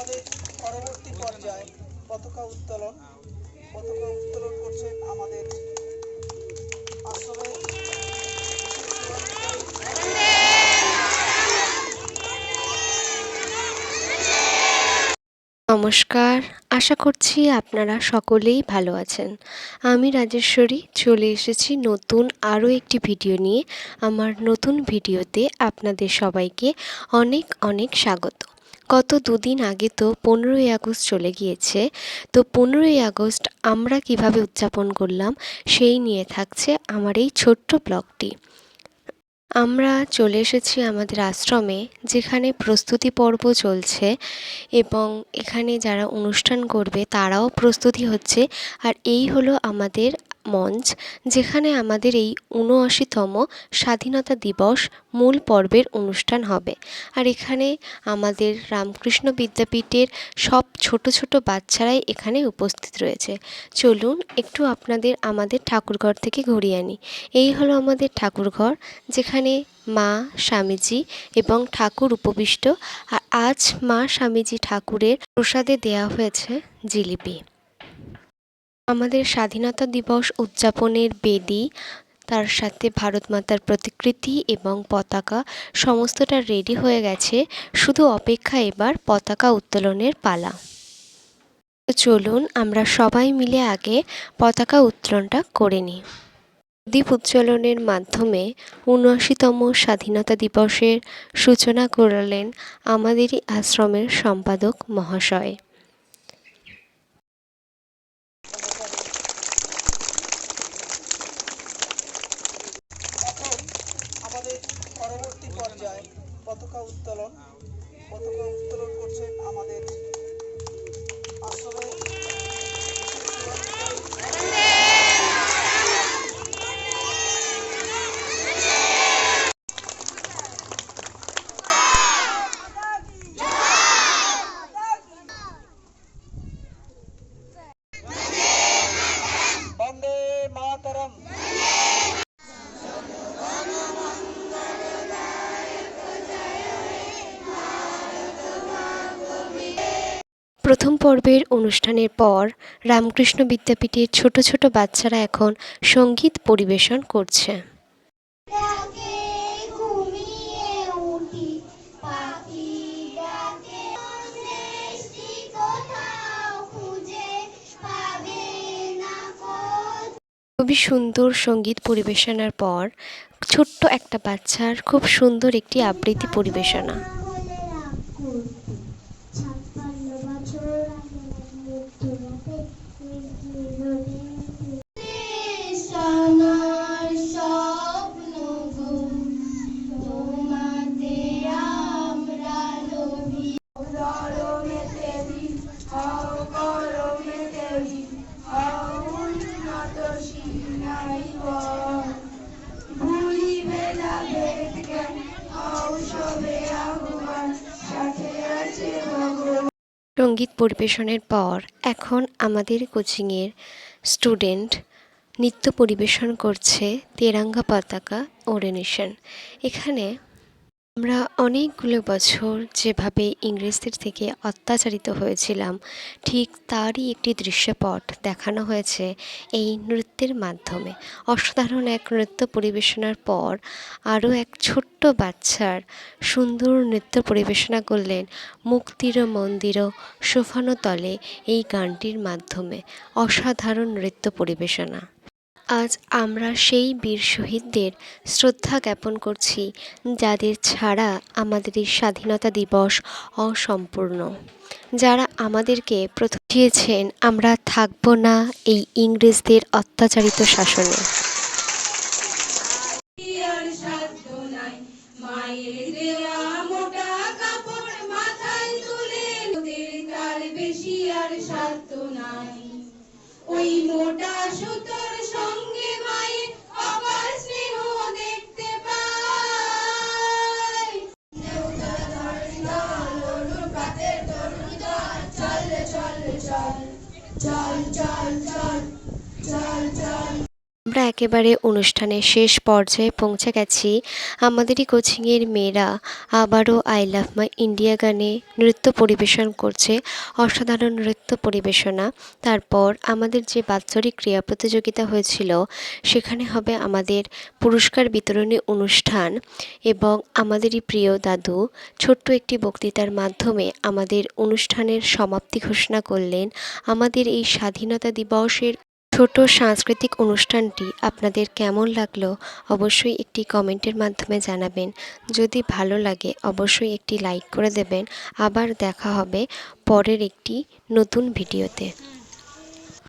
আমাদের পরবর্তী পর্যায়ে পতাকা উত্তোলন করছেন আমাদের আশ্রমের নমস্কার, আশা করছি আপনারা সকলেই ভালো আছেন। আমি রাজেশ্বরী চলে এসেছি নতুন আরও একটি ভিডিও নিয়ে। আমার নতুন ভিডিওতে আপনাদের সবাইকে অনেক অনেক স্বাগত। গত দুদিন আগে তো 15ই আগস্ট চলে গিয়েছে। তো 15ই আগস্ট আমরা কিভাবে উদযাপন করলাম সেই নিয়ে থাকছে আমার এই ছোট্ট ব্লগটি। আমরা চলে এসেছি আমাদের আশ্রমে, যেখানে প্রস্তুতি পর্ব চলছে এবং এখানে যারা অনুষ্ঠান করবে তারাও প্রস্তুতি হচ্ছে। আর এই হলো আমাদের মঞ্চ, যেখানে আমাদের এই ৭৯তম স্বাধীনতা দিবস মূল পর্বের অনুষ্ঠান হবে। আর এখানে আমাদের রামকৃষ্ণ বিদ্যাপীঠের সব ছোট ছোট বাচ্চারাই এখানে উপস্থিত রয়েছে। চলুন একটু আপনাদের আমাদের ঠাকুরঘর থেকে ঘুরিয়ে আনি। এই হলো আমাদের ঠাকুরঘর, যেখানে মা, স্বামীজি এবং ঠাকুর উপবিষ্ট। আর আজ মা, স্বামীজি ঠাকুরের প্রসাদে দেয়া হয়েছে জিলিপি। আমাদের স্বাধীনতা দিবস উদযাপনের বেদি, তার সাথে ভারত মাতার প্রতিকৃতি এবং পতাকা সমস্তটা রেডি হয়ে গেছে। শুধু অপেক্ষা এবার পতাকা উত্তোলনের পালা। চলুন আমরা সবাই মিলে আগে পতাকা উত্তোলনটা করে নিই। প্রদীপ উজ্জ্বলনের মাধ্যমে ৭৯তম স্বাধীনতা দিবসের সূচনা করলেন আমাদেরই আশ্রমের সম্পাদক মহাশয়। এখন আমাদের পরবর্তী পর্যায়ে পতাকা উত্তোলন করছেন আমাদের আশ্রমের বন্দে মাতরম। প্রথম পর্বের অনুষ্ঠানের পর রামকৃষ্ণ বিদ্যাপীঠের ছোট ছোট বাচ্চারা এখন সঙ্গীত পরিবেশন করছে। খুবই সুন্দর সঙ্গীত পরিবেশনার পর ছোট্ট একটা বাচ্চার খুব সুন্দর একটি আবৃত্তি পরিবেশনা। সঙ্গীত পরিবেশনের পর এখন আমাদের কোচিংয়ের স্টুডেন্ট নৃত্য পরিবেশন করছে তেরঙ্গা পতাকা ওড়েনেশন। এখানে আমরা অনেকগুলো বছর যেভাবে ইংরেজদের থেকে অত্যাচারিত হয়েছিলাম, ঠিক তারই একটি দৃশ্যপট দেখানো হয়েছে এই নৃত্যের মাধ্যমে। অসাধারণ এক নৃত্য পরিবেশনার পর আরও এক ছোট্ট বাচ্চার সুন্দর নৃত্য পরিবেশনা করলেন মুক্তির মন্দির শোভানো তলে এই গানটির মাধ্যমে। অসাধারণ নৃত্য পরিবেশনা। আজ আমরা সেই বীর শহীদদের শ্রদ্ধা জ্ঞাপন করছি, যাদের ছাড়া আমাদের এই স্বাধীনতা দিবস অসম্পূর্ণ। যারা আমাদেরকে প্রথম দিয়েছেন আমরা থাকবো না এই ইংরেজদের অত্যাচারিত শাসনে। ওই মোটা সুতোর সঙ্গে মায়ের অপার স্নেহ দেখতে পাই। চল চল চল চল চল চল চল চল। আমরা একেবারে অনুষ্ঠানের শেষ পর্যায়ে পৌঁছে গেছি। আমাদেরই কোচিংয়ের মেয়েরা আবারও আই লাভ মাই ইন্ডিয়া গানে নৃত্য পরিবেশন করছে, অসাধারণ নৃত্য পরিবেশনা। তারপর আমাদের যে বাৎসরিক ক্রীড়া প্রতিযোগিতা হয়েছিল সেখানে হবে আমাদের পুরস্কার বিতরণী অনুষ্ঠান, এবং আমাদেরই প্রিয় দাদু ছোট্ট একটি বক্তৃতার মাধ্যমে আমাদের অনুষ্ঠানের সমাপ্তি ঘোষণা করলেন। আমাদের এই স্বাধীনতা দিবসের ছোট সাংস্কৃতিক অনুষ্ঠানটি আপনাদের কেমন লাগলো অবশ্যই একটি কমেন্টের মাধ্যমে জানাবেন। যদি ভালো লাগে অবশ্যই একটি লাইক করে দেবেন। আবার দেখা হবে পরের একটি নতুন ভিডিওতে।